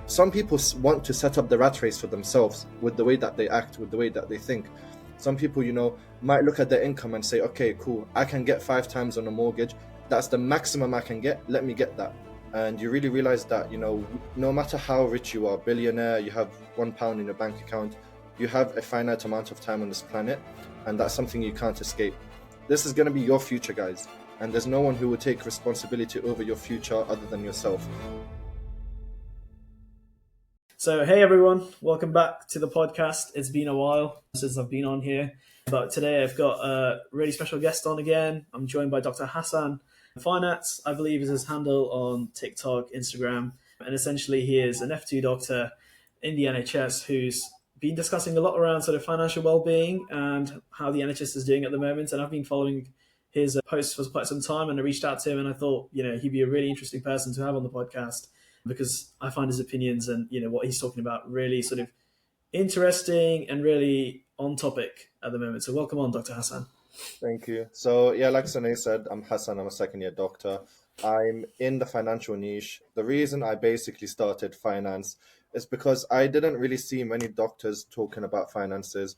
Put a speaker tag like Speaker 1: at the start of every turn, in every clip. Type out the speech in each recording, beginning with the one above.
Speaker 1: Some people want to set up the rat race for themselves with the way that they act, with the way that they think. Some people, might look at their income and say, okay, cool, I can get 5 times on a mortgage. That's the maximum I can get. Let me get that. And you really realize that, no matter how rich you are, billionaire, you have £1 in your bank account, you have a finite amount of time on this planet, and that's something you can't escape. This is going to be your future, guys, and there's no one who will take responsibility over your future other than yourself.
Speaker 2: So, hey everyone, welcome back to the podcast. It's been a while since I've been on here, but today I've got a really special guest on again. I'm joined by Dr. Hassan Finance, I believe is his handle on TikTok, Instagram, and essentially he is an F2 doctor in the NHS who's been discussing a lot around sort of financial well-being and how the NHS is doing at the moment. And I've been following his posts for quite some time, and I reached out to him and I thought, he'd be a really interesting person to have on the podcast, because I find his opinions and what he's talking about really sort of interesting and really on topic at the moment. So welcome on, Dr. Hassan.
Speaker 1: Thank you. So yeah, like Sane said, I'm Hassan. I'm a second-year doctor. I'm in the financial niche. The reason I basically started finance is because I didn't really see many doctors talking about finances.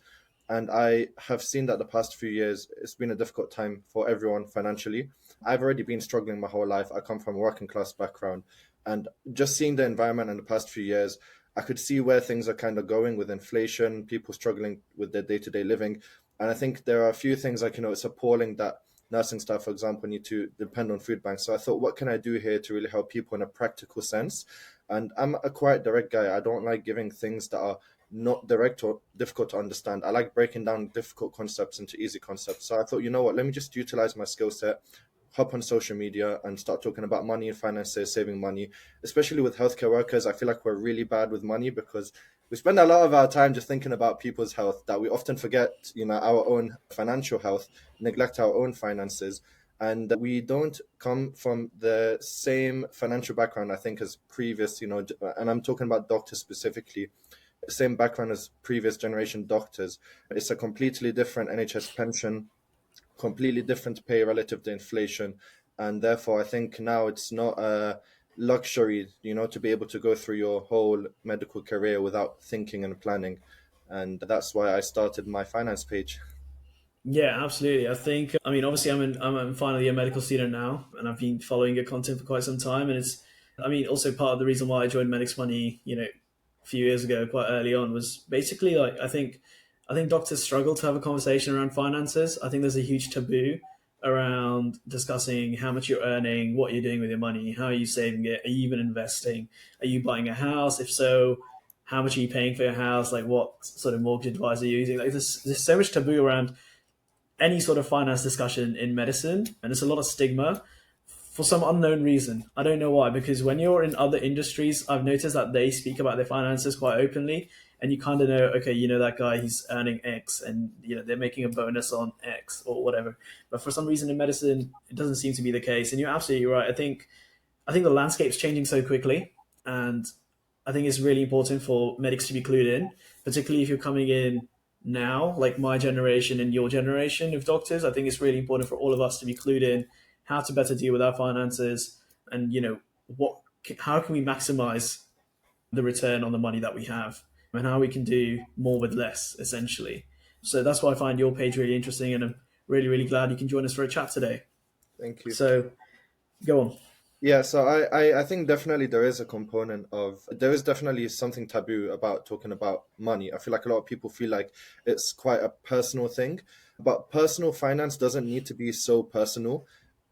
Speaker 1: And I have seen that the past few years, it's been a difficult time for everyone financially. I've already been struggling my whole life. I come from a working class background. And just seeing the environment in the past few years, I could see where things are kind of going with inflation, people struggling with their day-to-day living. And I think there are a few things like, it's appalling that nursing staff, for example, need to depend on food banks. So I thought, what can I do here to really help people in a practical sense? And I'm a quite direct guy. I don't like giving things that are not direct or difficult to understand. I like breaking down difficult concepts into easy concepts. So I thought, let me just utilize my skill set, hop on social media and start talking about money and finances, saving money, especially with healthcare workers. I feel like we're really bad with money because we spend a lot of our time just thinking about people's health, that we often forget, our own financial health, neglect our own finances. And we don't come from the same financial background, I think, as previous, and I'm talking about doctors specifically, same background as previous generation doctors. It's a completely different NHS pension, completely different pay relative to inflation. And therefore, I think now it's not a luxury, to be able to go through your whole medical career without thinking and planning. And that's why I started my finance page.
Speaker 2: Yeah, absolutely. I think, obviously I'm finally a medical student now, and I've been following your content for quite some time. And also part of the reason why I joined Medics Money, a few years ago, quite early on, was basically like, I think doctors struggle to have a conversation around finances. I think there's a huge taboo around discussing how much you're earning, what you're doing with your money, how are you saving it, are you even investing, are you buying a house? If so, how much are you paying for your house? Like, what sort of mortgage advice are you using? Like, there's so much taboo around any sort of finance discussion in medicine, and there's a lot of stigma for some unknown reason. I don't know why, because when you're in other industries, I've noticed that they speak about their finances quite openly, and you kind of know, okay, that guy, he's earning X, and they're making a bonus on X or whatever. But for some reason in medicine, it doesn't seem to be the case. And you're absolutely right. I think the landscape's changing so quickly, and I think it's really important for medics to be clued in, particularly if you're coming in now, like my generation and your generation of doctors. I think it's really important for all of us to be clued in how to better deal with our finances, and what how can we maximize the return on the money that we have, and how we can do more with less, essentially. So that's why I find your page really interesting, and I'm really, really glad you can join us for a chat today.
Speaker 1: Thank you.
Speaker 2: So go on.
Speaker 1: Yeah, so I think definitely there is definitely something taboo about talking about money. I feel like a lot of people feel like it's quite a personal thing, but personal finance doesn't need to be so personal.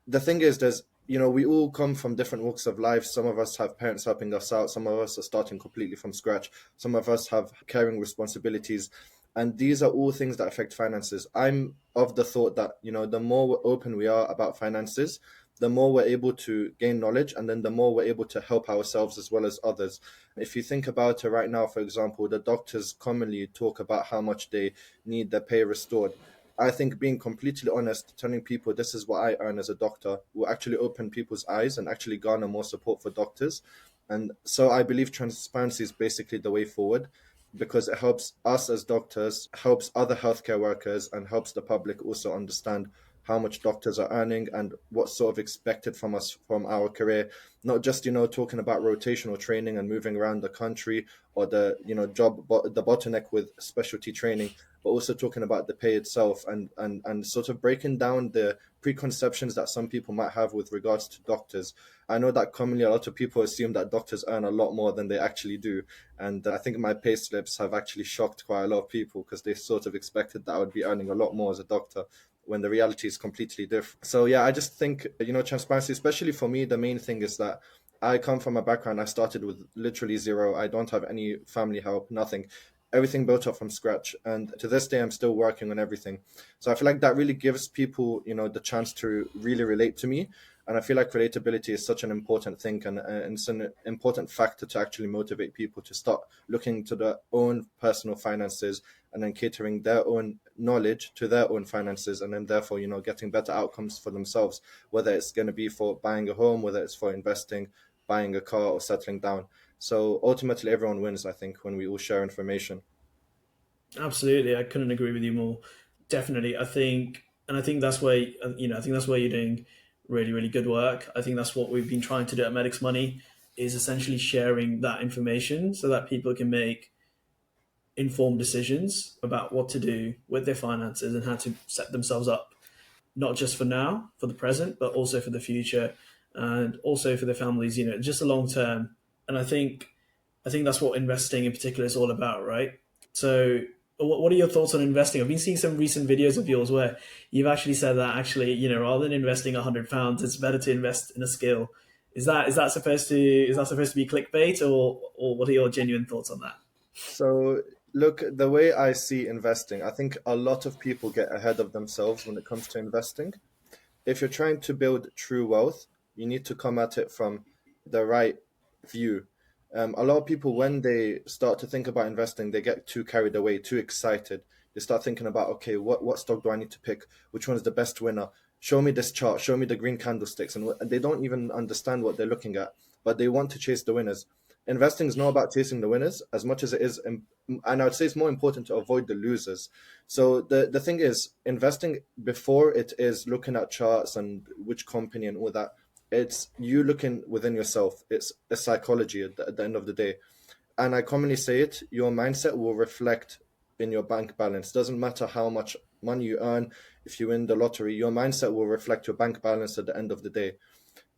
Speaker 1: The thing is, we all come from different walks of life. Some of us have parents helping us out. Some of us are starting completely from scratch. Some of us have caring responsibilities. And these are all things that affect finances. I'm of the thought that, the more open we are about finances, the more we're able to gain knowledge, and then the more we're able to help ourselves as well as others. If you think about it right now, for example, the doctors commonly talk about how much they need their pay restored. I think being completely honest, telling people this is what I earn as a doctor will actually open people's eyes and actually garner more support for doctors. And so I believe transparency is basically the way forward, because it helps us as doctors, helps other healthcare workers, and helps the public also understand how much doctors are earning and what's sort of expected from us from our career. Not just, talking about rotational training and moving around the country, or the, the bottleneck with specialty training, but also talking about the pay itself, and sort of breaking down the preconceptions that some people might have with regards to doctors. I know that commonly a lot of people assume that doctors earn a lot more than they actually do. And I think my pay slips have actually shocked quite a lot of people, because they sort of expected that I would be earning a lot more as a doctor, when the reality is completely different. So yeah, I just think, transparency, especially for me, the main thing is that I come from a background, I started with literally zero. I don't have any family help, nothing. Everything built up from scratch. And to this day, I'm still working on everything. So I feel like that really gives people, the chance to really relate to me. And I feel like relatability is such an important thing, and it's an important factor to actually motivate people to start looking to their own personal finances, and then catering their own knowledge to their own finances, and then therefore, getting better outcomes for themselves, whether it's going to be for buying a home, whether it's for investing, buying a car, or settling down. So ultimately, everyone wins, I think, when we all share information.
Speaker 2: Absolutely, I couldn't agree with you more. Definitely, I think that's where I think that's where you're doing really, really good work. I think that's what we've been trying to do at Medics Money, is essentially sharing that information so that people can make informed decisions about what to do with their finances and how to set themselves up, not just for now, for the present, but also for the future, and also for their families. Just the long term. And I think that's what investing in particular is all about, right? So, what are your thoughts on investing? I've been seeing some recent videos of yours where you've actually said that actually, rather than investing £100, it's better to invest in a skill. Is that supposed to be clickbait, or what are your genuine thoughts on that?
Speaker 1: So, look, the way I see investing, I think a lot of people get ahead of themselves when it comes to investing. If you're trying to build true wealth, you need to come at it from the right view. A lot of people, when they start to think about investing, they get too carried away, too excited. They start thinking about, okay, what stock do I need to pick? Which one is the best winner? Show me this chart, show me the green candlesticks. And they don't even understand what they're looking at, but they want to chase the winners. Investing is not about chasing the winners as much as it is, and I would say it's more important to avoid the losers. So the thing is, investing, before it is looking at charts and which company and all that, it's you looking within yourself. It's a psychology at the end of the day. And I commonly say it, your mindset will reflect in your bank balance. Doesn't matter how much money you earn, if you win the lottery, your mindset will reflect your bank balance at the end of the day.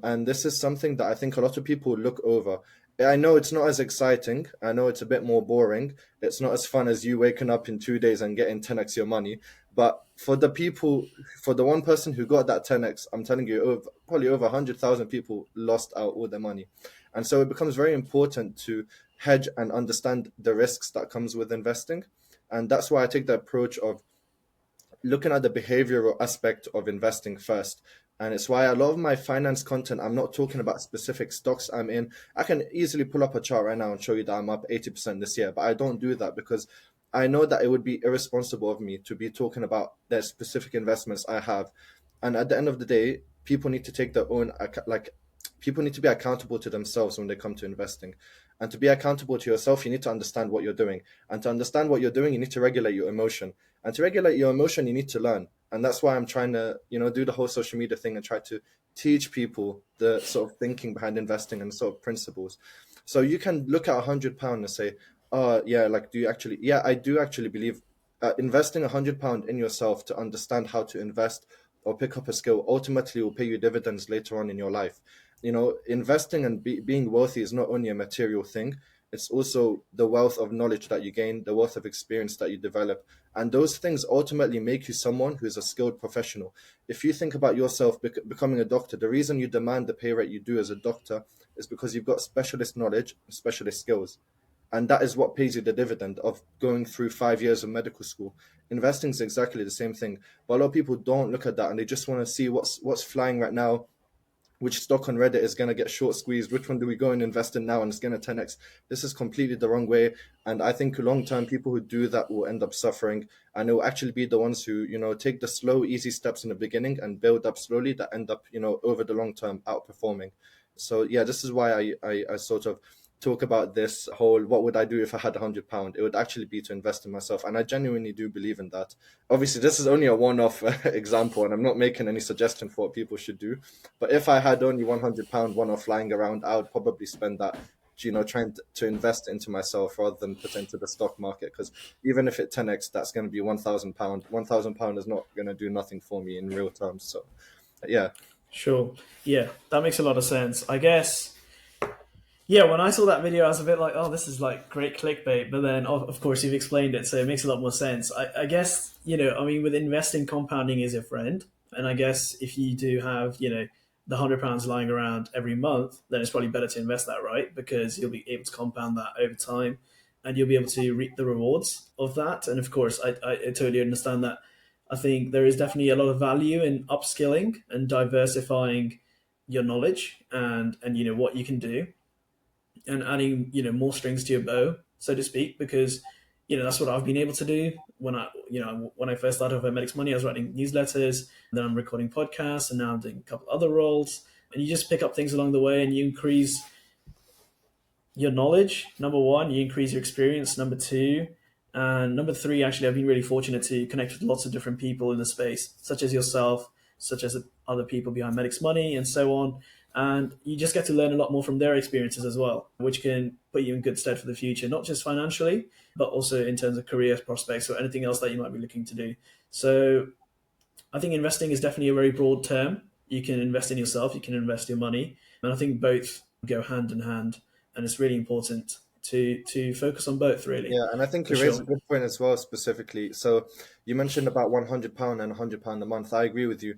Speaker 1: And this is something that I think a lot of people look over. I know it's not as exciting. I know it's a bit more boring. It's not as fun as you waking up in 2 days and getting 10x your money. But for the people, for the one person who got that 10x, I'm telling you, probably over 100,000 people lost out all their money. And so it becomes very important to hedge and understand the risks that comes with investing. And that's why I take the approach of looking at the behavioral aspect of investing first. And it's why a lot of my finance content, I'm not talking about specific stocks I'm in. I can easily pull up a chart right now and show you that I'm up 80% this year, but I don't do that because I know that it would be irresponsible of me to be talking about the specific investments I have. And at the end of the day, people need to take their own, like, people need to be accountable to themselves when they come to investing. And to be accountable to yourself, you need to understand what you're doing. And to understand what you're doing, you need to regulate your emotion. And to regulate your emotion, you need to learn. And that's why I'm trying to, do the whole social media thing and try to teach people the sort of thinking behind investing and sort of principles. So you can look at £100 and say, oh yeah, like, do you actually? Yeah, I do actually believe investing £100 in yourself to understand how to invest or pick up a skill ultimately will pay you dividends later on in your life. Investing and being wealthy is not only a material thing, it's also the wealth of knowledge that you gain, the wealth of experience that you develop. And those things ultimately make you someone who is a skilled professional. If you think about yourself becoming a doctor, the reason you demand the pay rate you do as a doctor is because you've got specialist knowledge, specialist skills. And that is what pays you the dividend of going through 5 years of medical school. Investing is exactly the same thing. But a lot of people don't look at that, and they just want to see what's flying right now, which stock on Reddit is going to get short squeezed, which one do we go and invest in now and it's going to 10x. This is completely the wrong way. And I think long term, people who do that will end up suffering. And it will actually be the ones who, take the slow, easy steps in the beginning and build up slowly that end up, over the long term outperforming. So yeah, this is why I sort of talk about this whole what would I do if I had £100, it would actually be to invest in myself. And I genuinely do believe in that. Obviously, this is only a one-off example, and I'm not making any suggestion for what people should do. But if I had only £100 one-off lying around, I would probably spend that, trying to invest into myself rather than put into the stock market. Because even if it 10x, that's going to be £1,000. £1,000 is not going to do nothing for me in real terms. So, yeah.
Speaker 2: Sure. Yeah, that makes a lot of sense. I guess, yeah, when I saw that video, I was a bit like, oh, this is like great clickbait. But then, of course, you've explained it, so it makes a lot more sense. I guess, I mean, with investing, compounding is your friend. And I guess if you do have, the £100 lying around every month, then it's probably better to invest that, right? Because you'll be able to compound that over time and you'll be able to reap the rewards of that. And of course, I totally understand that. I think there is definitely a lot of value in upskilling and diversifying your knowledge and what you can do and adding more strings to your bow, so to speak, because that's what I've been able to do when I first started with Medics Money. I was writing newsletters, then I'm recording podcasts, and now I'm doing a couple other roles. And you just pick up things along the way, and you increase your knowledge. Number one, you increase your experience. Number two, and number three, actually, I've been really fortunate to connect with lots of different people in the space, such as yourself, such as other people behind Medics Money, and so on. And you just get to learn a lot more from their experiences as well, which can put you in good stead for the future, not just financially, but also in terms of career prospects or anything else that you might be looking to do. So I think investing is definitely a very broad term. You can invest in yourself, you can invest your money. And I think both go hand in hand. And it's really important to focus on both, really,
Speaker 1: Yeah, and I think
Speaker 2: for
Speaker 1: you raised a
Speaker 2: sure.
Speaker 1: good point as well, specifically. So you mentioned about £100 and £100 a month. I agree with you.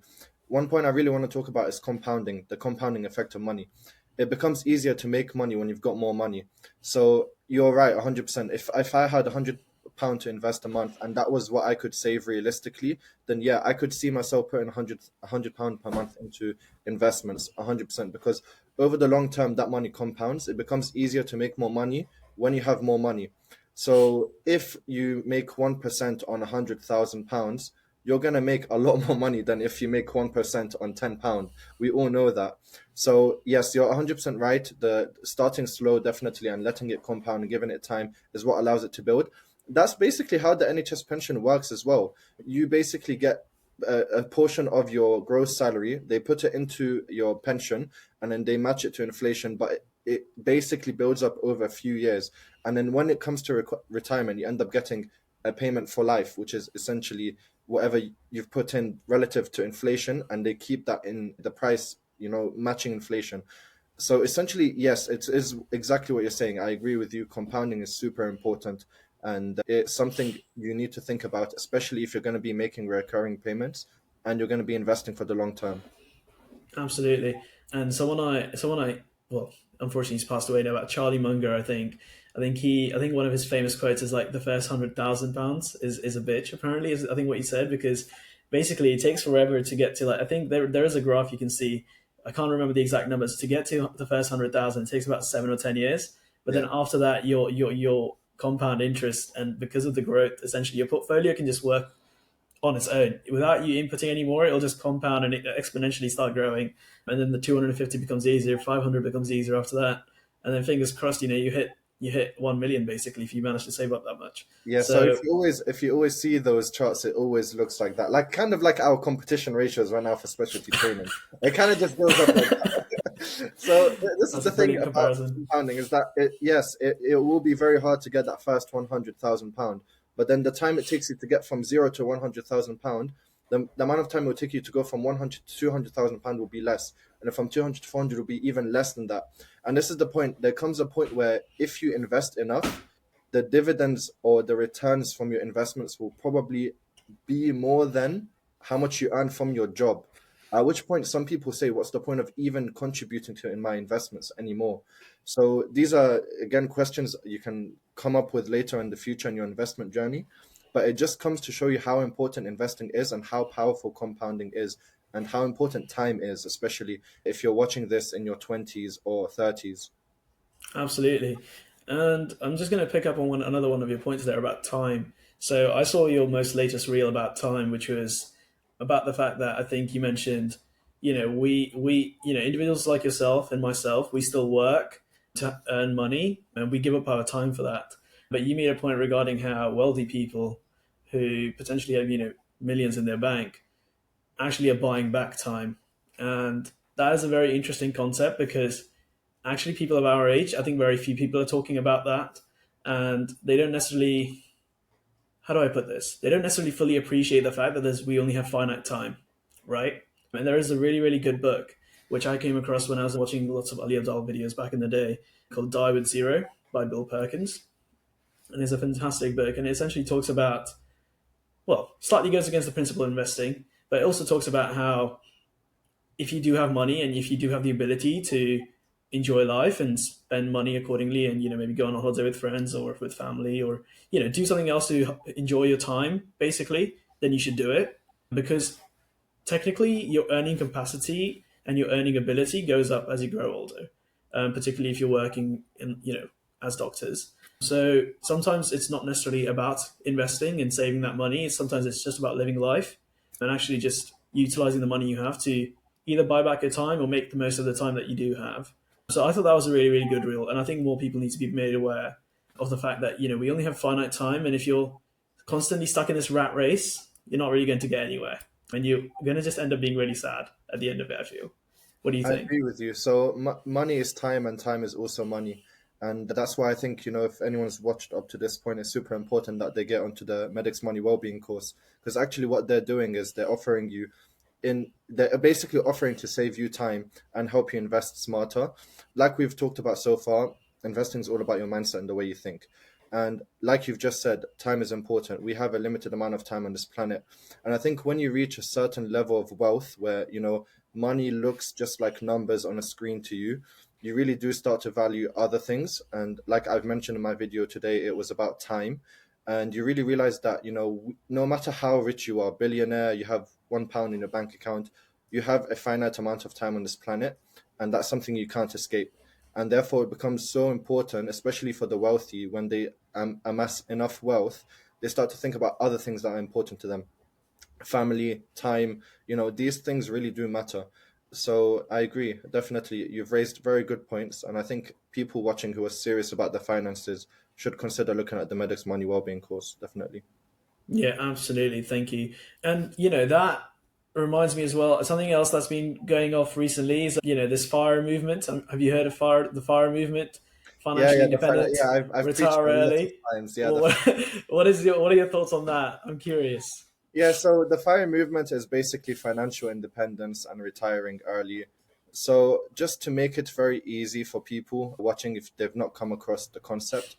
Speaker 1: One point I really want to talk about is compounding, the compounding effect of money. It becomes easier to make money when you've got more money. So you're right, 100%. If I had £100 to invest a month and that was what I could save realistically, then yeah, I could see myself putting £100 per month into investments, 100%, because over the long term, that money compounds. It becomes easier to make more money when you have more money. So if you make 1% on £100,000, you're gonna make a lot more money than if you make 1% on £10. We all know that. So yes, you're 100% right. The starting slow, definitely, and letting it compound and giving it time is what allows it to build. That's basically how the NHS pension works as well. You basically get a portion of your gross salary, they put it into your pension, and then they match it to inflation, but it basically builds up over a few years. And then when it comes to retirement, you end up getting a payment for life, which is essentially whatever you've put in relative to inflation, and they keep that in the price, matching inflation. So essentially, yes, it is exactly what you're saying. I agree with you. Compounding is super important, and it's something you need to think about, especially if you're going to be making recurring payments and you're going to be investing for the long term.
Speaker 2: Absolutely. And someone I well, unfortunately he's passed away now, but Charlie Munger, I think one of his famous quotes is like the first £100,000 is a bitch, apparently, is I think what he said, because basically it takes forever to get to, like, I think there is a graph you can see. I can't remember the exact numbers. To get to the first 100,000, it takes about 7 or 10 years. But then
Speaker 1: Yeah.
Speaker 2: after that, your compound interest, and because of the growth, essentially your portfolio can just work on its own without you inputting anymore. It'll just compound and it exponentially start growing, and then the 250 becomes easier, 500 becomes easier after that, and then fingers crossed, you hit 1 million basically if you manage to save up that much.
Speaker 1: Yeah, so
Speaker 2: So
Speaker 1: if you always see those charts, it always looks like that. Like kind of like our competition ratios right now for specialty training. It kind of just goes up like that. So this is
Speaker 2: that's
Speaker 1: the
Speaker 2: a
Speaker 1: thing
Speaker 2: brilliant
Speaker 1: about
Speaker 2: comparison.
Speaker 1: compounding is that it will be very hard to get that first £100,000, but then the time it takes you to get from zero to £100,000, the amount of time it will take you to go from 100 to £200,000 will be less, and then from 200 to 400 will be even less than that. And this is the point. There comes a point where if you invest enough, the dividends or the returns from your investments will probably be more than how much you earn from your job. At which point, some people say, what's the point of even contributing to in my investments anymore? So these are, again, questions you can come up with later in the future in your investment journey. But it just comes to show you how important investing is and how powerful compounding is and how important time is, especially if you're watching this in your 20s or 30s.
Speaker 2: Absolutely. And I'm just going to pick up on another one of your points there about time. So I saw your most latest reel about time, which was about the fact that I think you mentioned, we individuals like yourself and myself, we still work, to earn money, and we give up our time for that. But you made a point regarding how wealthy people who potentially have, millions in their bank actually are buying back time. And that is a very interesting concept because actually people of our age, I think very few people are talking about that. And they don't necessarily, how do I put this? They don't necessarily fully appreciate the fact that we only have finite time, right? And there is a really, really good book, which I came across when I was watching lots of Ali Abdaal videos back in the day, called Die with Zero by Bill Perkins. And it's a fantastic book. And it essentially talks about, well, slightly goes against the principle of investing, but it also talks about how if you do have money and if you do have the ability to enjoy life and spend money accordingly, and maybe go on a holiday with friends or with family, or do something else to enjoy your time basically, then you should do it, because technically your earning capacity and your earning ability goes up as you grow older, particularly if you're working in as doctors. So sometimes it's not necessarily about investing and saving that money. Sometimes it's just about living life and actually just utilizing the money you have to either buy back your time or make the most of the time that you do have. So I thought that was a really, really good rule. And I think more people need to be made aware of the fact that, we only have finite time. And if you're constantly stuck in this rat race, you're not really going to get anywhere. And you're going to just end up being really sad at the end of it, I feel. What do you
Speaker 1: I
Speaker 2: think?
Speaker 1: agree with you. So money is time, and time is also money, and that's why I think if anyone's watched up to this point, it's super important that they get onto the Medics Money Wellbeing course, because actually what they're doing is they're basically offering to save you time and help you invest smarter. Like we've talked about so far, investing is all about your mindset and the way you think. And like you've just said, time is important. We have a limited amount of time on this planet. And I think when you reach a certain level of wealth where, money looks just like numbers on a screen to you, you really do start to value other things. And like I've mentioned in my video today, it was about time. And you really realize that, no matter how rich you are, billionaire, you have £1 in your bank account, you have a finite amount of time on this planet. And that's something you can't escape. And therefore, it becomes so important, especially for the wealthy, when they amass enough wealth, they start to think about other things that are important to them. Family, time, these things really do matter. So I agree, definitely. You've raised very good points. And I think people watching who are serious about their finances should consider looking at the Medics Money Wellbeing course, definitely.
Speaker 2: Yeah, absolutely. Thank you. And, that reminds me as well, something else that's been going off recently is, this FIRE movement. Have you heard of the FIRE movement?
Speaker 1: Yeah,
Speaker 2: Financially
Speaker 1: yeah,
Speaker 2: independent,
Speaker 1: I've preached
Speaker 2: retire
Speaker 1: it a lot of
Speaker 2: early.
Speaker 1: times. Yeah,
Speaker 2: What, what are your thoughts on that? I'm curious.
Speaker 1: Yeah, so the FIRE movement is basically financial independence and retiring early. So, just to make it very easy for people watching if they've not come across the concept,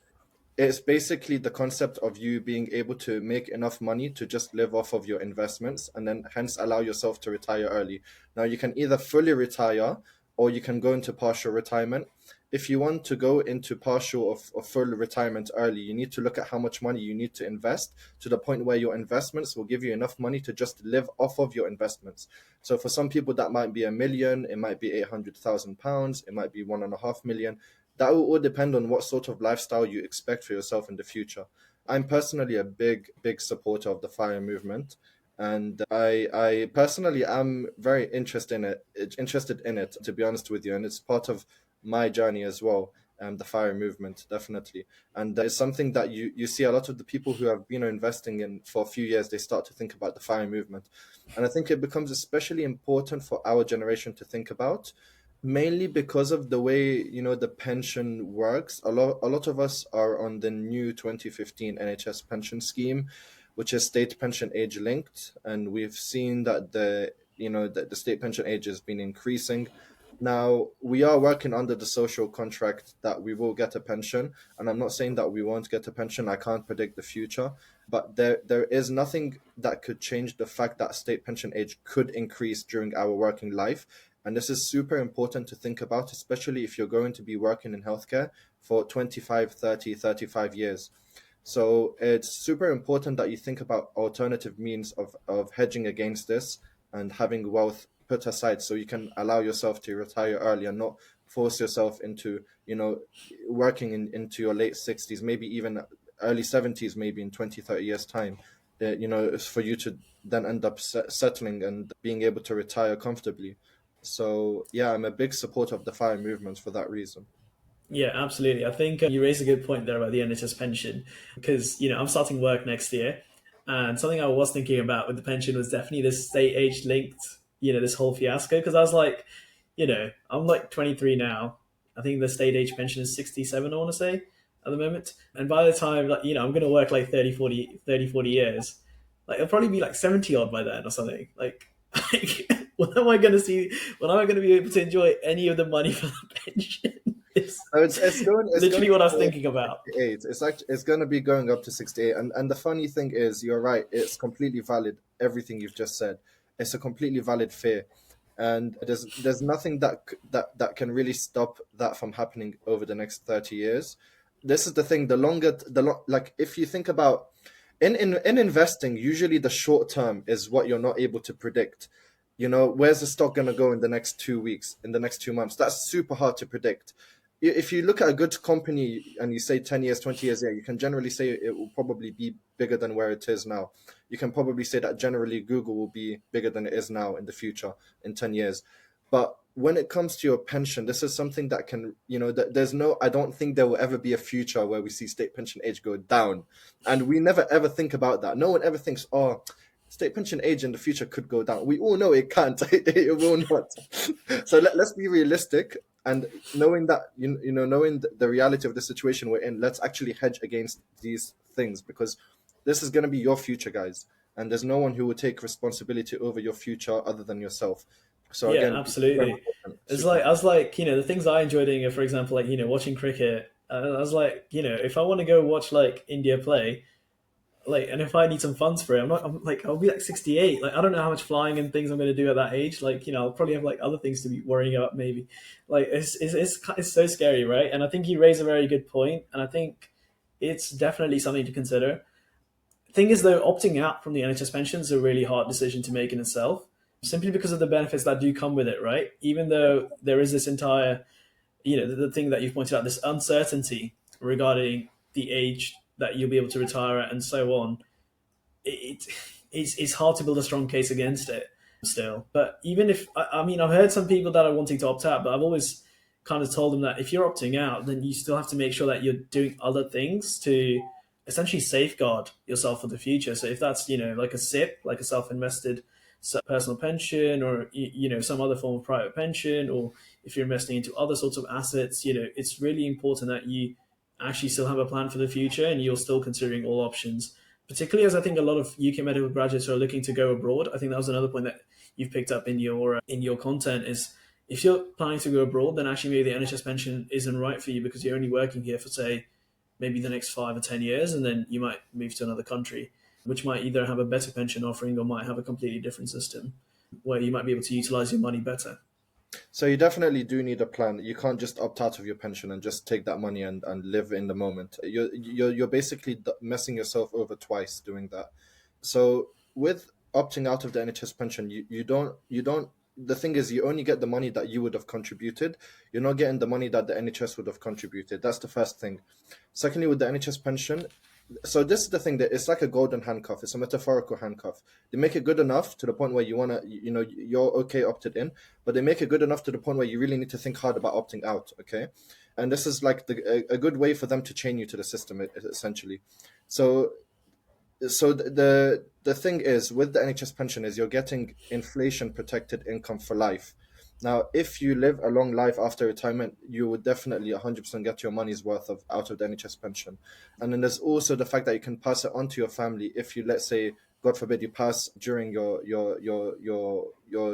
Speaker 1: it's basically the concept of you being able to make enough money to just live off of your investments and then hence allow yourself to retire early. Now, you can either fully retire or you can go into partial retirement. If you want to go into partial or full retirement early, you need to look at how much money you need to invest to the point where your investments will give you enough money to just live off of your investments. So for some people, that might be 1 million, it might be £800,000, it might be 1.5 million. That will all depend on what sort of lifestyle you expect for yourself in the future. I'm personally a big, big supporter of the FIRE movement. And I personally am very interested in it, to be honest with you. And it's part of my journey as well, the FIRE movement, definitely. And it's something that you see a lot of the people who have been investing in for a few years, they start to think about the FIRE movement. And I think it becomes especially important for our generation to think about, mainly because of the way the pension works. A lot of us are on the new 2015 NHS pension scheme, which is state pension age linked, and we've seen that the state pension age has been increasing. Now we are working under the social contract that we will get a pension, and I'm not saying that we won't get a pension. I can't predict the future, but there is nothing that could change the fact that state pension age could increase during our working life. And this is super important to think about, especially if you're going to be working in healthcare for 25, 30, 35 years. So it's super important that you think about alternative means of hedging against this and having wealth put aside so you can allow yourself to retire early and not force yourself into, working into your late 60s, maybe even early 70s, maybe in 20, 30 years' time. For you to then end up settling and being able to retire comfortably. So yeah, I'm a big supporter of the FIRE movement for that reason.
Speaker 2: Yeah, absolutely. I think you raised a good point there about the NHS pension because I'm starting work next year, and something I was thinking about with the pension was definitely this state age linked, this whole fiasco. Because I was like, I'm like 23 now. I think the state age pension is 67. I want to say at the moment, and by the time like I'm going to work like 30, 40 years, like it'll probably be like 70 odd by then or something. Like when am I going to see? When am I going to be able to enjoy any of the money for the pension? It's
Speaker 1: So it's going
Speaker 2: literally
Speaker 1: to
Speaker 2: what I was
Speaker 1: go up
Speaker 2: thinking
Speaker 1: to
Speaker 2: about.
Speaker 1: 68. It's going to be going up to 68. And the funny thing is, you're right. It's completely valid. Everything you've just said. It's a completely valid fear, and there's nothing that can really stop that from happening over the next 30 years. This is the thing. Like if you think about in investing, usually the short term is what you're not able to predict. Where's the stock going to go in the next 2 weeks, in the next 2 months? That's super hard to predict. If you look at a good company and you say 10 years, 20 years, yeah, you can generally say it will probably be bigger than where it is now. You can probably say that generally Google will be bigger than it is now in the future in 10 years. But when it comes to your pension, this is something that can, I don't think there will ever be a future where we see state pension age go down. And we never ever think about that. No one ever thinks, oh, state pension age in the future could go down. We all know it can't. It will not. So let's be realistic, and knowing that knowing the reality of the situation we're in, let's actually hedge against these things, because this is going to be your future, guys, and there's no one who will take responsibility over your future other than yourself. So
Speaker 2: Yeah,
Speaker 1: again, super
Speaker 2: absolutely.
Speaker 1: important,
Speaker 2: It's
Speaker 1: super
Speaker 2: like I
Speaker 1: important.
Speaker 2: was like, the things I enjoy doing are, for example, like watching cricket. I was like, if I want to go watch like India play, like, and if I need some funds for it, I'm like, I'll be like 68. Like, I don't know how much flying and things I'm going to do at that age. Like, I'll probably have like other things to be worrying about, maybe. Like, it's so scary, right? And I think you raise a very good point, and I think it's definitely something to consider. Thing is, though, opting out from the NHS pension is a really hard decision to make in itself, simply because of the benefits that do come with it, right? Even though there is this entire, the thing that you've pointed out, this uncertainty regarding the age that you'll be able to retire at and so on, it, it's hard to build a strong case against it still. But even if, I mean, I've heard some people that are wanting to opt out, but I've always kind of told them that if you're opting out, then you still have to make sure that you're doing other things to essentially safeguard yourself for the future. So if that's, like a SIP, like a self-invested personal pension, or, some other form of private pension, or if you're investing into other sorts of assets, it's really important that you actually still have a plan for the future and you're still considering all options, particularly as I think a lot of UK medical graduates are looking to go abroad. I think that was another point that you've picked up in your content is if you're planning to go abroad, then actually maybe the NHS pension isn't right for you because you're only working here for, say, maybe the next 5 or 10 years, and then you might move to another country, which might either have a better pension offering or might have a completely different system where you might be able to utilize your money better.
Speaker 1: So you definitely do need a plan. You can't just opt out of your pension and just take that money and live in the moment. You're basically messing yourself over twice doing that. So with opting out of the NHS pension, you don't. The thing is, you only get the money that you would have contributed. You're not getting the money that the NHS would have contributed. That's the first thing. Secondly, with the NHS pension, so this is the thing, that it's like a golden handcuff. It's a metaphorical handcuff. They make it good enough to the point where you're okay opted in, but they make it good enough to the point where you really need to think hard about opting out. Okay, and this is like a good way for them to chain you to the system, essentially. So the thing is with the NHS pension is you're getting inflation protected income for life. Now, if you live a long life after retirement, you would definitely 100% get your money's worth of out of the NHS pension. And then there's also the fact that you can pass it on to your family if you, let's say, God forbid, you pass during your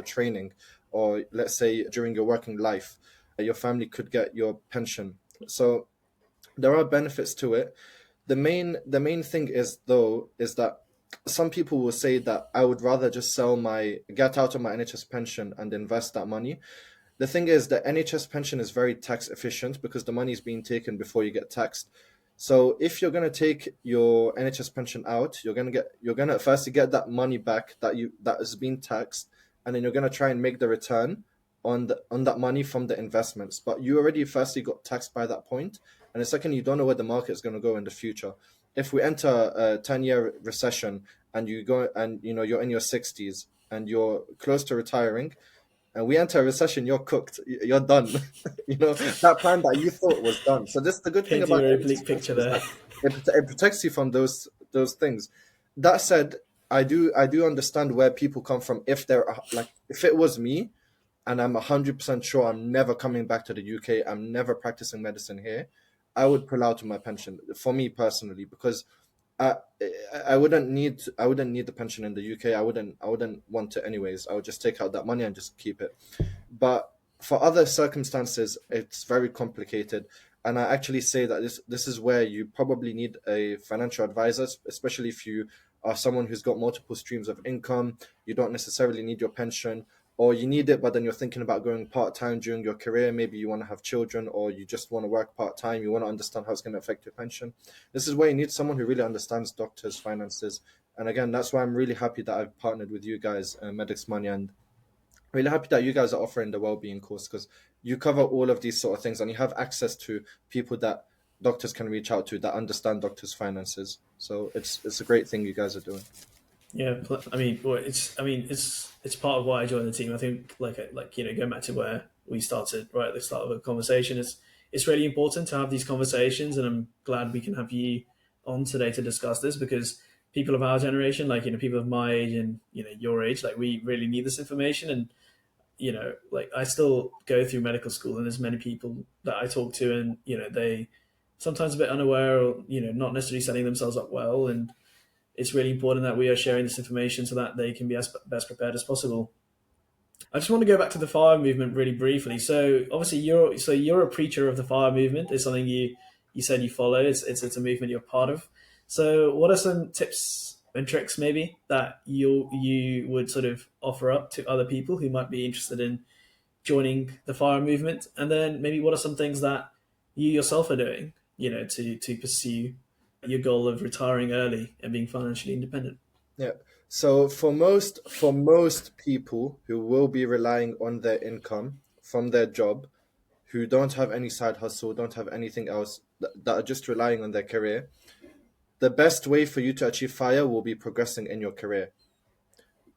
Speaker 1: training, or let's say during your working life, your family could get your pension. So there are benefits to it. The main thing is, though, is that some people will say that I would rather just get out of my NHS pension and invest that money. The thing is, the NHS pension is very tax efficient because the money is being taken before you get taxed. So if you're gonna take your NHS pension out, you're gonna firstly get that money back that is being taxed, and then you're gonna try and make the return on that money from the investments. But you already firstly got taxed by that point, and the second, you don't know where the market is gonna go in the future. If we enter a 10-year recession and you go and you're in your 60s and you're close to retiring, and we enter a recession, you're cooked. You're done. that plan that you thought was done. So this the good thing
Speaker 2: Painting a
Speaker 1: about
Speaker 2: very
Speaker 1: getting
Speaker 2: bleak
Speaker 1: subscription
Speaker 2: picture
Speaker 1: is
Speaker 2: there.
Speaker 1: that it protects you from those things. That said, I do understand where people come from. If they're like, if it was me, and I'm 100% sure I'm never coming back to the UK, I'm never practicing medicine here, I would pull out of my pension for me personally, because I I wouldn't need the pension in the UK. I wouldn't want it anyways. I would just take out that money and just keep it. But for other circumstances, it's very complicated. And I actually say that this is where you probably need a financial advisor, especially if you are someone who's got multiple streams of income. You don't necessarily need your pension, or you need it, but then you're thinking about going part time during your career. Maybe you want to have children, or you just want to work part time. You want to understand how it's going to affect your pension. This is where you need someone who really understands doctors' finances. And again, that's why I'm really happy that I've partnered with you guys, Medics Money, and really happy that you guys are offering the well-being course, because you cover all of these sort of things and you have access to people that doctors can reach out to that understand doctors' finances. So it's a great thing you guys are doing.
Speaker 2: Yeah, I mean, well, it's part of why I joined the team. I think going back to where we started right at the start of the conversation, it's really important to have these conversations, and I'm glad we can have you on today to discuss this, because people of our generation, people of my age and your age, like we really need this information. And like I still go through medical school, and there's many people that I talk to, and they sometimes a bit unaware, or not necessarily setting themselves up well. And it's really important that we are sharing this information so that they can be as best prepared as possible. I just want to go back to the fire movement really briefly. So obviously you're a preacher of the fire movement. It's something you said you follow. It's a movement you're part of. So what are some tips and tricks maybe that you would sort of offer up to other people who might be interested in joining the fire movement? And then maybe what are some things that you yourself are doing, to pursue your goal of retiring early and being financially independent?
Speaker 1: Yeah. So for most people who will be relying on their income from their job, who don't have any side hustle, don't have anything else, that are just relying on their career, the best way for you to achieve fire will be progressing in your career.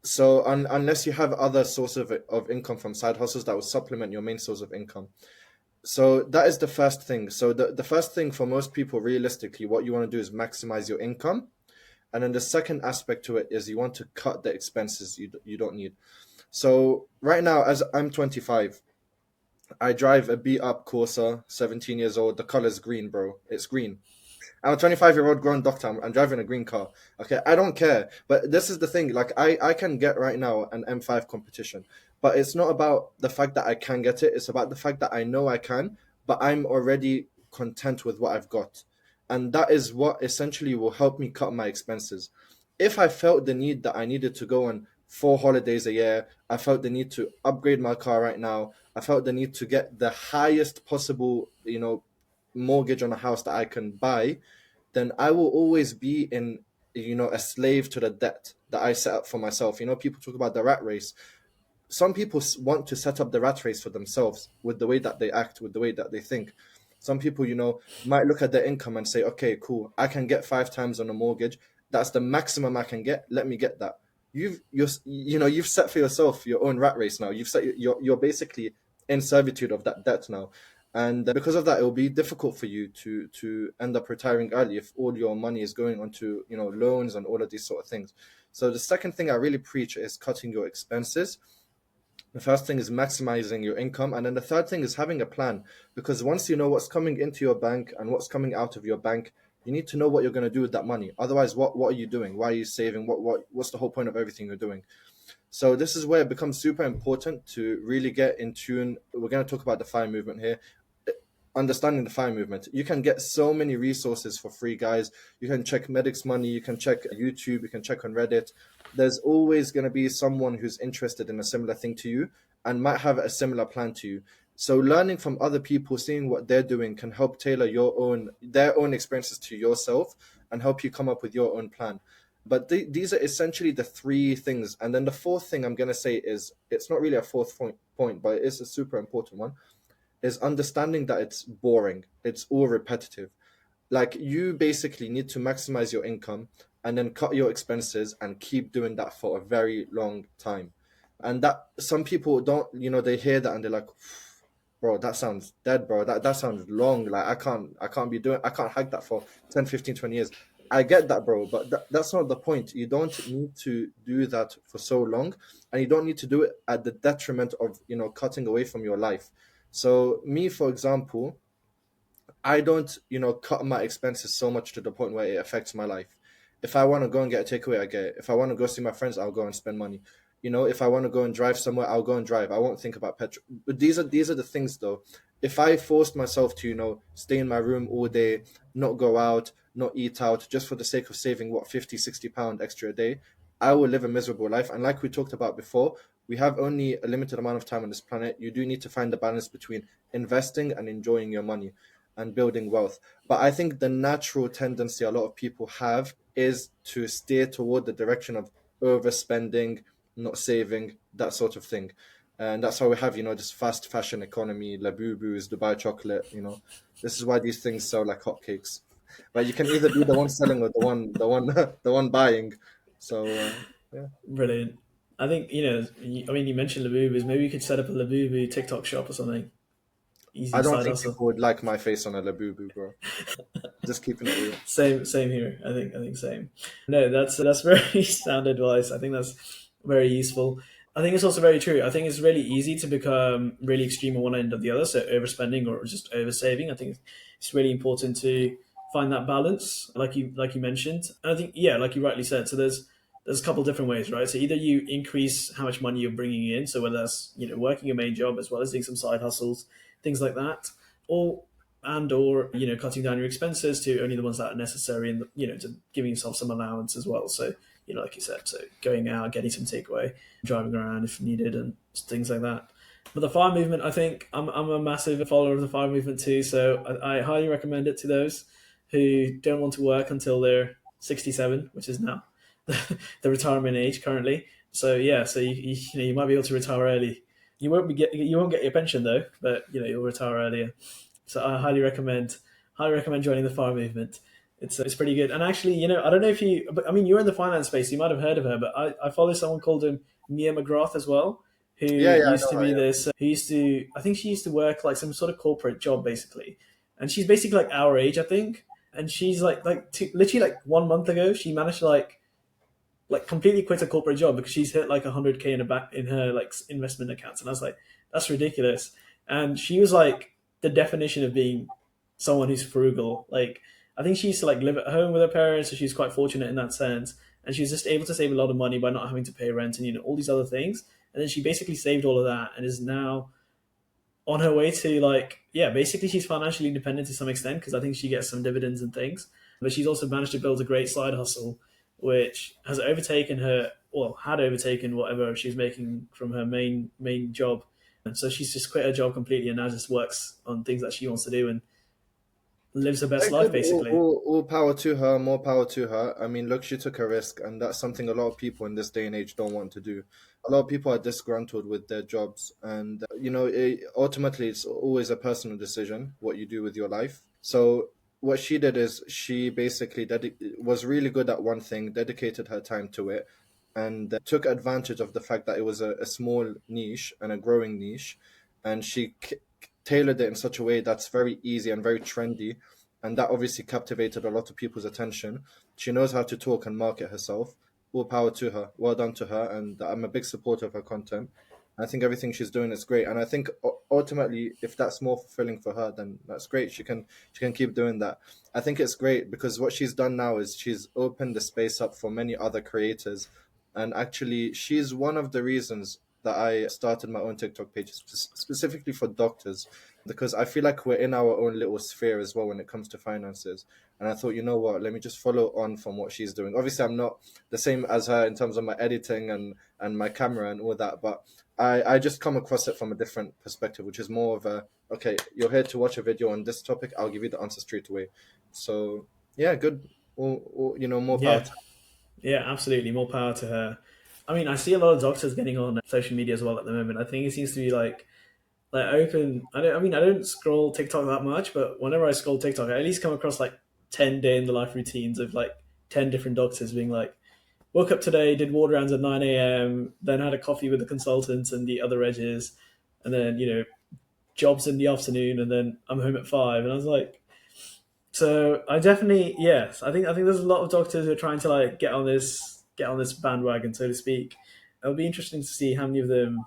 Speaker 1: So unless you have other source of income from side hustles that will supplement your main source of income. So that is the first thing. So the first thing for most people, realistically, what you want to do is maximize your income. And then the second aspect to it is you want to cut the expenses you don't need. So right now, as I'm 25, I drive a beat up Corsa, 17 years old. The color's green, bro. It's green. I'm a 25-year-old grown doctor. I'm driving a green car. Okay, I don't care. But this is the thing. Like, I can get right now an M5 competition, but it's not about the fact that I can get it. It's about the fact that I know I can, but I'm already content with what I've got, and that is what essentially will help me cut my expenses. If I felt the need that I needed to go on 4 holidays a year, I felt the need to upgrade my car right now. I felt the need to get the highest possible, mortgage on a house that I can buy, then I will always be in, a slave to the debt that I set up for myself. People talk about the rat race. Some people want to set up the rat race for themselves with the way that they act, with the way that they think. Some people, might look at their income and say, okay, cool, I can get 5 times on a mortgage. That's the maximum I can get. Let me get that. You've set for yourself your own rat race now. You're basically in servitude of that debt now. And because of that, it will be difficult for you to end up retiring early if all your money is going onto loans and all of these sort of things. So the second thing I really preach is cutting your expenses. The first thing is maximizing your income, and then the third thing is having a plan. Because once you know what's coming into your bank and what's coming out of your bank, you need to know what you're going to do with that money. Otherwise, what are you doing? Why are you saving? What's the whole point of everything you're doing? So this is where it becomes super important to really get in tune. We're going to talk about the FIRE movement here. Understanding the FIRE movement. You can get so many resources for free, guys. You can check Medics Money, you can check YouTube, you can check on Reddit. There's always going to be someone who's interested in a similar thing to you and might have a similar plan to you. So learning from other people, seeing what they're doing, can help tailor their own experiences to yourself and help you come up with your own plan. But these are essentially the three things. And then the fourth thing I'm going to say is, it's not really a fourth point, but it is a super important one, is understanding that it's boring. It's all repetitive. Like, you basically need to maximize your income and then cut your expenses and keep doing that for a very long time. And that some people don't, they hear that and they're like, Bro, that sounds dead, bro. That sounds long. Like I can't hack that for 10, 15, 20 years. I get that, bro, but that's not the point. You don't need to do that for so long, and you don't need to do it at the detriment of, cutting away from your life. So me, for example, I don't, cut my expenses so much to the point where it affects my life. If I want to go and get a takeaway, I get it. If I want to go see my friends, I'll go and spend money. If I want to go and drive somewhere, I'll go and drive. I won't think about petrol. But these are the things though. If I forced myself to, stay in my room all day, not go out, not eat out, just for the sake of saving what 50, 60 pound extra a day, I will live a miserable life. And like we talked about before, we have only a limited amount of time on this planet. You do need to find the balance between investing and enjoying your money and building wealth. But I think the natural tendency a lot of people have is to steer toward the direction of overspending, not saving, that sort of thing. And that's why we have, this fast fashion economy, Labubus, Dubai chocolate. This is why these things sell like hotcakes. But you can either be the one selling or the one buying. So yeah.
Speaker 2: Brilliant. I think, I mean, you mentioned Labubus. Maybe you could set up a Labubu TikTok shop or something.
Speaker 1: I
Speaker 2: Easy
Speaker 1: don't
Speaker 2: side
Speaker 1: think
Speaker 2: hustle.
Speaker 1: people would like my face on a Labubu, bro. Just keeping it real.
Speaker 2: Same here. I think same. No, that's very sound advice. I think that's very useful. I think it's also very true. I think it's really easy to become really extreme on one end or the other, so overspending or just oversaving. I think it's really important to find that balance, like you mentioned. And I think, yeah, like you rightly said. So there's a couple different ways, right? So either you increase how much money you're bringing in, so whether that's working a main job as well as doing some side hustles, things like that, or or cutting down your expenses to only the ones that are necessary, and to giving yourself some allowance as well. So like you said, so going out, getting some takeaway, driving around if needed, and things like that. But the fire movement, I think I'm a massive follower of the fire movement too. So I highly recommend it to those who don't want to work until they're 67, which is now the retirement age currently. So yeah, so you might be able to retire early. You won't get your pension though, but you'll retire earlier. So I highly recommend joining the fire movement. It's pretty good. And actually, I don't know if you, but I mean, you're in the finance space. You might have heard of her, but I follow someone called Mia McGrath as well, who
Speaker 1: Yeah, yeah, I
Speaker 2: used
Speaker 1: know
Speaker 2: to
Speaker 1: her.
Speaker 2: be
Speaker 1: Yeah.
Speaker 2: this. Who used to, I think she used to work like some sort of corporate job basically, and she's basically like our age, I think. And she's literally like 1 month ago, she managed to completely quit a corporate job because she's hit like 100K in her like investment accounts, and I was like, that's ridiculous. And she was like the definition of being someone who's frugal. Like I think she used to like live at home with her parents, so she's quite fortunate in that sense. And she was just able to save a lot of money by not having to pay rent and all these other things. And then she basically saved all of that and is now on her way to like, yeah, basically she's financially independent to some extent because I think she gets some dividends and things. But she's also managed to build a great side hustle which has overtaken her, well, had overtaken whatever she's making from her main job. And so she's just quit her job completely and now just works on things that she wants to do and lives her best
Speaker 1: Very
Speaker 2: life
Speaker 1: good. All,
Speaker 2: basically.
Speaker 1: all, all power to her, more power to her. I mean, look, she took a risk, and that's something a lot of people in this day and age don't want to do. A lot of people are disgruntled with their jobs, and ultimately, it's always a personal decision what you do with your life. So, what she did is she basically was really good at one thing, dedicated her time to it, and took advantage of the fact that it was a small niche and a growing niche, and she tailored it in such a way that's very easy and very trendy, and that obviously captivated a lot of people's attention. She knows how to talk and market herself. All power to her. Well done to her, and I'm a big supporter of her content. I think everything she's doing is great, and I think ultimately, if that's more fulfilling for her, then that's great. She can keep doing that. I think it's great because what she's done now is she's opened the space up for many other creators, and actually, she's one of the reasons that I started my own TikTok page specifically for doctors because I feel like we're in our own little sphere as well when it comes to finances. And I thought, you know what, let me just follow on from what she's doing. Obviously, I'm not the same as her in terms of my editing and my camera and all that, but I just come across it from a different perspective, which is more of a, okay, you're here to watch a video on this topic, I'll give you the answer straight away. So, yeah, good. More power
Speaker 2: Yeah,
Speaker 1: to
Speaker 2: yeah, absolutely. More power to her. I mean, I see a lot of doctors getting on social media as well at the moment. I think it seems to be like open. I don't scroll TikTok that much, but whenever I scroll TikTok, I at least come across like 10 day in the life routines of like 10 different doctors being like, woke up today, did ward rounds at 9 a.m., then had a coffee with the consultants and the other edges, and then jobs in the afternoon, and then I'm home at 5. And I was like, so I definitely, yes, I think there's a lot of doctors who are trying to like get on this bandwagon, so to speak. It'll be interesting to see how many of them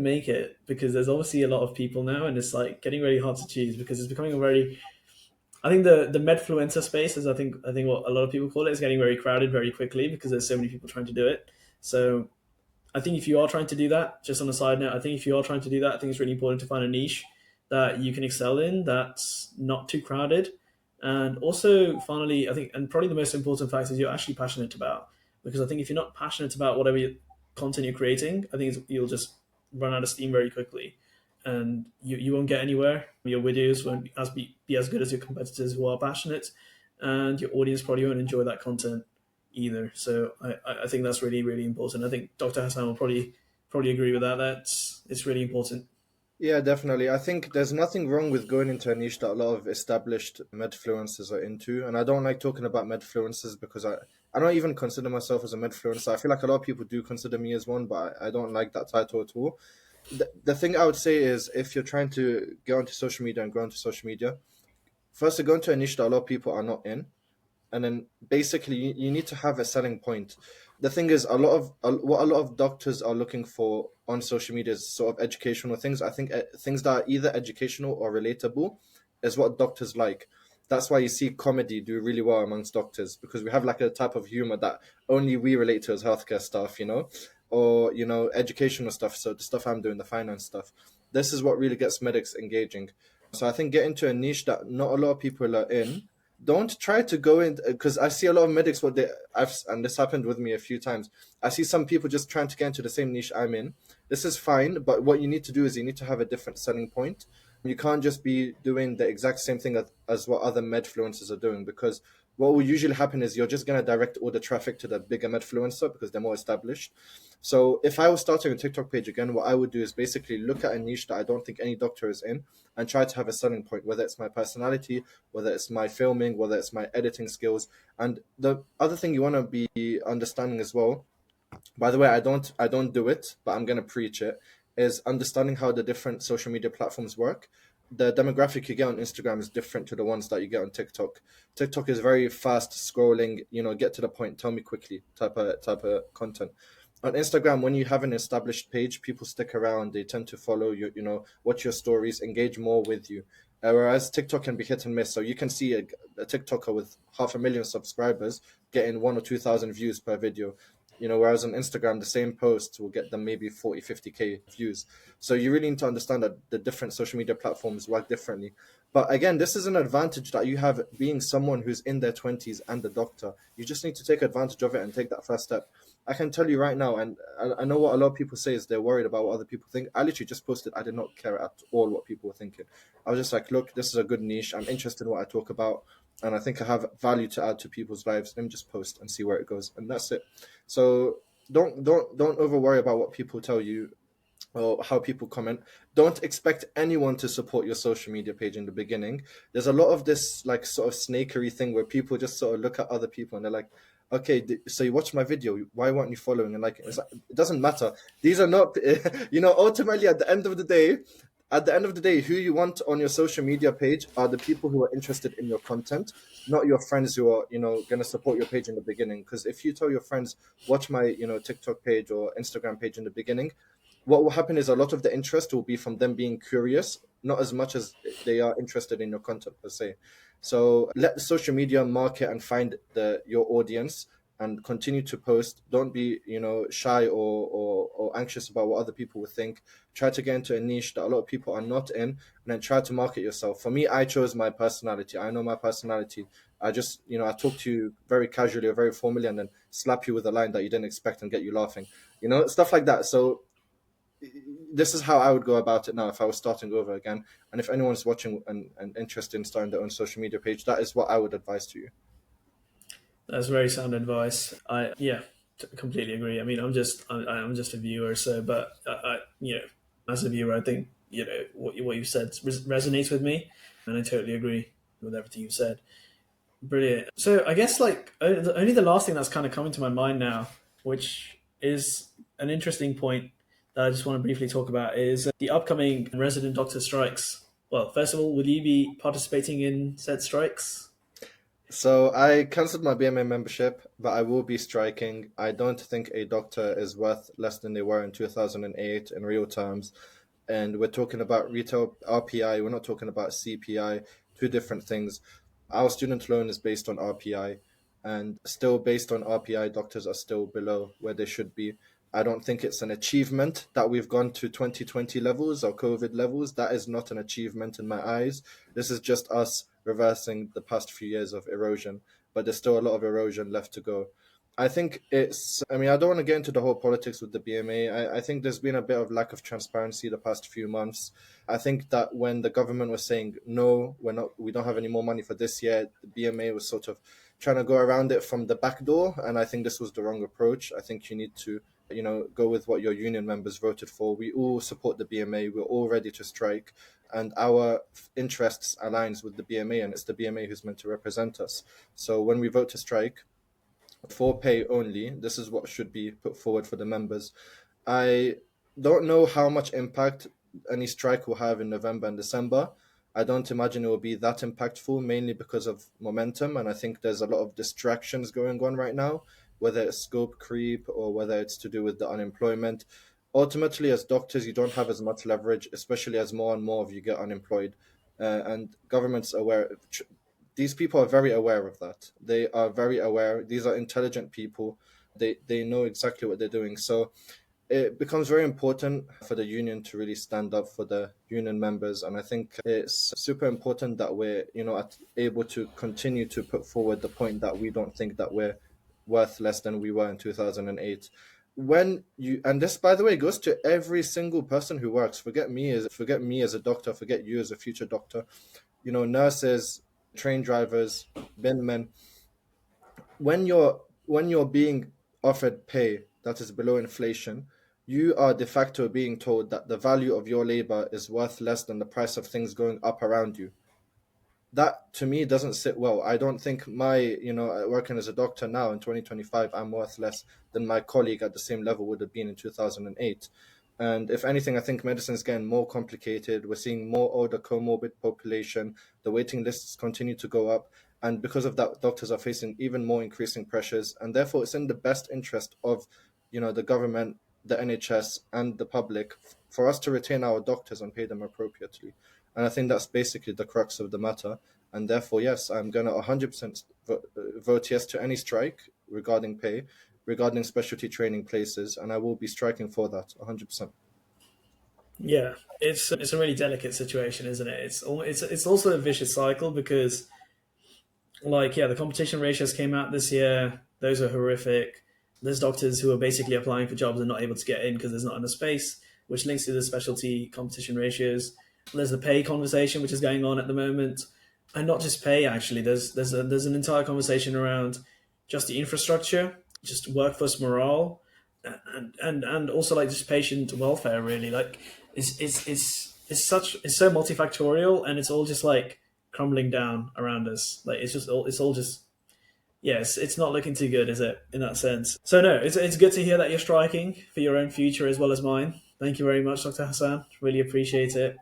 Speaker 2: make it, because there's obviously a lot of people now, and it's like getting really hard to choose, because it's becoming a very, I think the medfluencer space, is I think what a lot of people call it, is getting very crowded very quickly, because there's so many people trying to do it. So I think if you are trying to do that, just on a side note, I think if you are trying to do that, I think it's really important to find a niche that you can excel in, that's not too crowded. And also, finally, I think, and probably the most important fact is you're actually passionate about. Because I think if you're not passionate about whatever content you're creating, I think you'll just run out of steam very quickly, and you won't get anywhere. Your videos won't be as good as your competitors who are passionate, and your audience probably won't enjoy that content either. So I think that's really, really important. I think Dr. Hassan will probably agree with that. It's really important.
Speaker 1: Yeah, definitely. I think there's nothing wrong with going into a niche that a lot of established medfluencers are into. And I don't like talking about medfluencers because I don't even consider myself as a medfluencer. I feel like a lot of people do consider me as one, but I don't like that title at all. The thing I would say is if you're trying to get onto social media and grow into social media, first to go into a niche that a lot of people are not in, and then basically you need to have a selling point. The thing is, what a lot of doctors are looking for on social media is sort of educational things. I think things that are either educational or relatable is what doctors like. That's why you see comedy do really well amongst doctors, because we have like a type of humor that only we relate to as healthcare staff, or educational stuff. So the stuff I'm doing, the finance stuff, this is what really gets medics engaging. So I think get into a niche that not a lot of people are in. Don't try to go in, because I see a lot of medics. And this happened with me a few times. I see some people just trying to get into the same niche I'm in. This is fine, but what you need to do is you need to have a different selling point. You can't just be doing the exact same thing as what other medfluencers are doing, because what will usually happen is you're just going to direct all the traffic to the bigger medfluencer because they're more established. So if I was starting a TikTok page again, what I would do is basically look at a niche that I don't think any doctor is in and try to have a selling point, whether it's my personality, whether it's my filming, whether it's my editing skills. And the other thing you want to be understanding as well, by the way, I don't do it, but I'm gonna preach it, is understanding how the different social media platforms work. The demographic you get on Instagram is different to the ones that you get on TikTok. TikTok is very fast scrolling, get to the point, tell me quickly type of content. On Instagram, when you have an established page, people stick around, they tend to follow you, watch your stories, engage more with you. Whereas TikTok can be hit and miss. So you can see a TikToker with 500,000 subscribers getting 1 or 2 thousand views per video. Whereas on Instagram, the same post will get them maybe 40, 50K views. So you really need to understand that the different social media platforms work differently. But again, this is an advantage that you have being someone who's in their 20s and a doctor. You just need to take advantage of it and take that first step. I can tell you right now, and I know what a lot of people say is they're worried about what other people think. I literally just posted, I did not care at all what people were thinking. I was just like, look, this is a good niche. I'm interested in what I talk about. And I think I have value to add to people's lives. Let me just post and see where it goes. And that's it. So don't over worry about what people tell you or how people comment. Don't expect anyone to support your social media page in the beginning. There's a lot of this like sort of snakery thing where people just sort of look at other people and they're like, okay, so you watched my video, why weren't you following and liking? It's like, it doesn't matter. These are not, ultimately at the end of the day, who you want on your social media page are the people who are interested in your content, not your friends who are, going to support your page in the beginning. Because if you tell your friends, watch my, TikTok page or Instagram page in the beginning, what will happen is a lot of the interest will be from them being curious, not as much as they are interested in your content per se. So let the social media market and find your audience and continue to post. Don't be, shy or anxious about what other people will think. Try to get into a niche that a lot of people are not in, and then try to market yourself. For me, I chose my personality. I know my personality. I just, I talk to you very casually or very formally and then slap you with a line that you didn't expect and get you laughing, stuff like that. So this is how I would go about it now if I was starting over again. And if anyone's watching and interested in starting their own social media page, that is what I would advise to you.
Speaker 2: That's very sound advice. Completely agree. I mean, I'm just a viewer, so but as a viewer, I think what you said resonates with me, and I totally agree with everything you said. Brilliant. So I guess like only the last thing that's kind of coming to my mind now, which is an interesting point that I just want to briefly talk about is the upcoming resident doctor strikes. Well, first of all, will you be participating in said strikes?
Speaker 1: So I cancelled my BMA membership, but I will be striking. I don't think a doctor is worth less than they were in 2008 in real terms. And we're talking about retail RPI, we're not talking about CPI, two different things. Our student loan is based on RPI, and still based on RPI, doctors are still below where they should be. I don't think it's an achievement that we've gone to 2020 levels or COVID levels. That is not an achievement in my eyes. This is just us reversing the past few years of erosion, but there's still a lot of erosion left to go. I think I mean, I don't want to get into the whole politics with the BMA. I think there's been a bit of lack of transparency the past few months. I think that when the government was saying, no, we don't have any more money for this year, the BMA was sort of trying to go around it from the back door. And I think this was the wrong approach. I think you need to, go with what your union members voted for. We all support the BMA. We're all ready to strike. And our interests aligns with the BMA, and it's the BMA who's meant to represent us. So when we vote to strike, for pay only. This is what should be put forward for the members. I don't know how much impact any strike will have in November and December. I don't imagine it will be that impactful, mainly because of momentum. And I think there's a lot of distractions going on right now, whether it's scope creep or whether it's to do with the unemployment. Ultimately, as doctors, you don't have as much leverage, especially as more and more of you get unemployed. And governments aware, these people are very aware of that. They are very aware. These are intelligent people. They know exactly what they're doing. So it becomes very important for the union to really stand up for the union members. And I think it's super important that we're, able to continue to put forward the point that we don't think that we're worth less than we were in 2008. And this, by the way, goes to every single person who works. Forget me as a doctor, forget you as a future doctor, nurses, train drivers, binmen. When you're being offered pay that is below inflation, you are de facto being told that the value of your labor is worth less than the price of things going up around you. That to me doesn't sit well. I don't think working as a doctor now in 2025, I'm worth less than my colleague at the same level would have been in 2008. And if anything, I think medicine is getting more complicated. We're seeing more older comorbid population. The waiting lists continue to go up. And because of that, doctors are facing even more increasing pressures. And therefore, it's in the best interest of, the government, the NHS, and the public for us to retain our doctors and pay them appropriately. And I think that's basically the crux of the matter. And therefore, yes, I'm going to 100% vote yes to any strike regarding pay, regarding specialty training places, and I will be striking for that 100%.
Speaker 2: Yeah, it's a really delicate situation, isn't it? It's also a vicious cycle because, like, yeah, the competition ratios came out this year. Those are horrific. There's doctors who are basically applying for jobs and not able to get in because there's not enough space, which links to the specialty competition ratios. There's the pay conversation which is going on at the moment, and not just pay. Actually, there's an entire conversation around just the infrastructure, just workforce morale, and also like just patient welfare. Really, like it's so multifactorial, and it's all just like crumbling down around us. Like it's all just yes, it's not looking too good, is it, in that sense? So no, it's good to hear that you're striking for your own future as well as mine. Thank you very much, Dr. Hassan. Really appreciate it.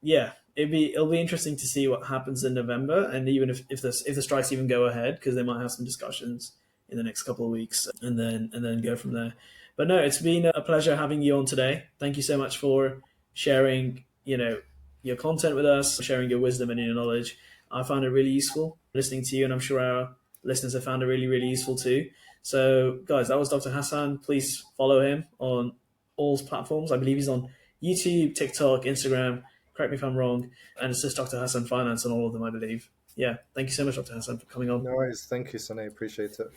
Speaker 2: Yeah, it'll be interesting to see what happens in November, and even if the strikes even go ahead, because they might have some discussions in the next couple of weeks, and then go from there. But no, it's been a pleasure having you on today. Thank you so much for sharing, your content with us, sharing your wisdom and your knowledge. I found it really useful listening to you, and I'm sure our listeners have found it really, really useful too. So, guys, that was Dr. Hassan. Please follow him on all platforms. I believe he's on YouTube, TikTok, Instagram. Correct me if I'm wrong. And it's just Dr. Hassan Finance on all of them, I believe. Yeah. Thank you so much, Dr. Hassan, for coming on.
Speaker 1: No worries. Thank you, Sonny. Appreciate it.